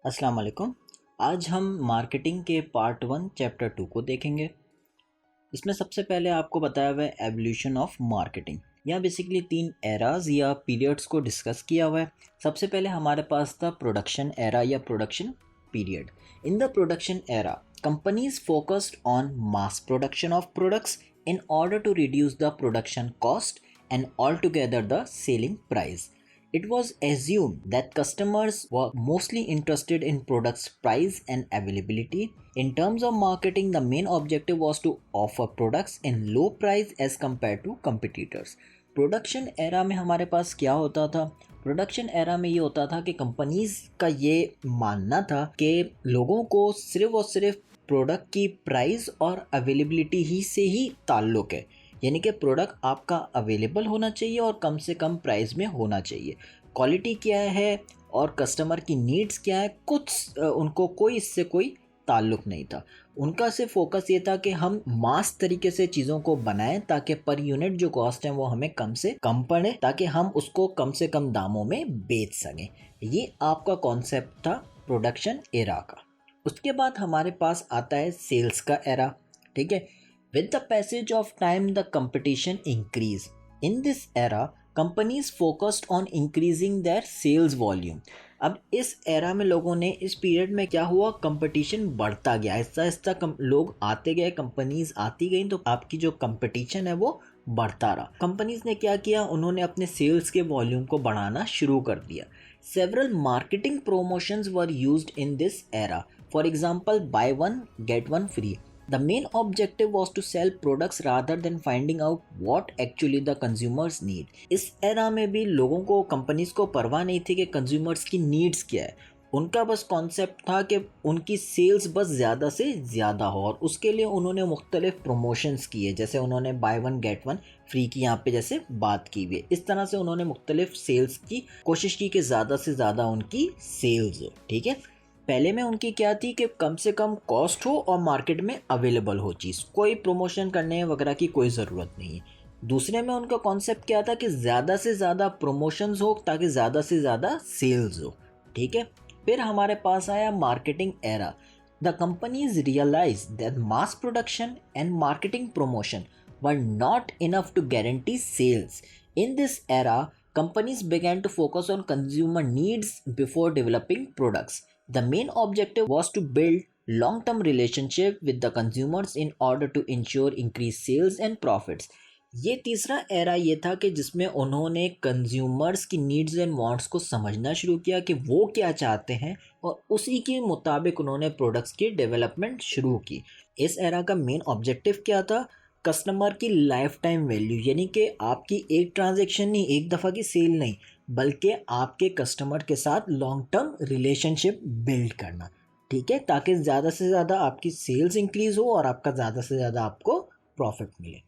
अस्सलाम वालेकुम। आज हम मार्केटिंग के पार्ट 1 चैप्टर 2 को देखेंगे। इसमें सबसे पहले आपको बताया हुआ है एवोल्यूशन ऑफ मार्केटिंग। यहाँ बेसिकली 3 एराज या पीरियड्स को डिस्कस किया हुआ है। सबसे पहले हमारे पास था प्रोडक्शन एरा या production period. In the production era companies focused on mass production of products in order to reduce the production cost and altogether the selling price. It was assumed that customers were mostly interested in products' price and availability. In terms of marketing, the main objective was to offer products in low price as compared to competitors. Production era में हमारे पास क्या होता था? Production era में ये होता था कि कंपनीज का ये मानना था कि लोगों को सिर्फ और सिर्फ प्रोडक्ट की प्राइस और अवेलेबिलिटी ही से ही ताल्लुक़ है, यानी कि प्रोडक्ट आपका अवेलेबल होना चाहिए और कम से कम प्राइस में होना चाहिए। क्वालिटी क्या है और कस्टमर की नीड्स क्या है, कुछ उनको कोई इससे कोई ताल्लुक़ नहीं था। उनका सिर्फ फोकस ये था कि हम मास तरीके से चीज़ों को बनाएं ताकि पर यूनिट जो कॉस्ट है वो हमें कम से कम पड़े, ताकि हम उसको कम से कम दामों में बेच सकें। ये आपका कॉन्सेप्ट था प्रोडक्शन एरा का। उसके बाद हमारे पास आता है सेल्स का एरा। ठीक है, with the passage of time the competition increase. In this era companies focused on increasing their sales volume. अब इस एरा में लोगों ने, इस पीरियड में क्या हुआ, कंपटीशन बढ़ता गया, आहिस्ता आहिस्ता लोग आते गए, कंपनीज आती गई, तो आपकी जो कंपटीशन है वो बढ़ता रहा। कंपनीज ने क्या किया, उन्होंने अपने सेल्स के वॉल्यूम को बढ़ाना शुरू कर दिया। Several marketing promotions were used in this era. For example, buy one get one free. The main objective was to sell products rather than finding out what actually the consumers need. इस era में भी लोगों को, companies को परवाह नहीं थी कि कंज्यूमर्स की नीड्स क्या है। उनका बस कॉन्सेप्ट था कि उनकी सेल्स बस ज़्यादा से ज़्यादा हो, और उसके लिए उन्होंने मुख्तलिफ प्रमोशंस किए, जैसे उन्होंने by one get one free की यहाँ पे जैसे बात की हुई है। इस तरह से उन्होंने मुख्तलिफ सेल्स की कोशिश की कि ज़्यादा से ज़्यादा उनकी सेल्स हो। ठीक है, पहले में उनकी क्या थी कि कम से कम कॉस्ट हो और मार्केट में अवेलेबल हो चीज़, कोई प्रमोशन करने वगैरह की कोई ज़रूरत नहीं है। दूसरे में उनका कॉन्सेप्ट क्या था कि ज़्यादा से ज़्यादा प्रमोशंस हो ताकि ज़्यादा से ज़्यादा सेल्स हो। ठीक है, फिर हमारे पास आया marketing era. The companies realise that mass production and marketing promotion were not enough to guarantee sales. In this era companies began to focus on consumer needs before developing products. The main objective was to build long-term relationship with the consumers in order to ensure increased sales and profits. ये तीसरा era ये था कि जिसमें उन्होंने consumers की needs and wants को समझना शुरू किया कि वो क्या चाहते हैं, और उसी के मुताबिक उन्होंने प्रोडक्ट्स की डेवलपमेंट शुरू की। इस एरा का मेन ऑब्जेक्टिव क्या था, कस्टमर की लाइफ टाइम वैल्यू, यानी कि आपकी एक ट्रांजैक्शन नहीं, एक दफ़ा की सेल नहीं, बल्कि आपके कस्टमर के साथ लॉन्ग टर्म रिलेशनशिप बिल्ड करना। ठीक है, ताकि ज़्यादा से ज़्यादा आपकी सेल्स इंक्रीज़ हो और आपका ज़्यादा से ज़्यादा आपको प्रॉफिट मिले।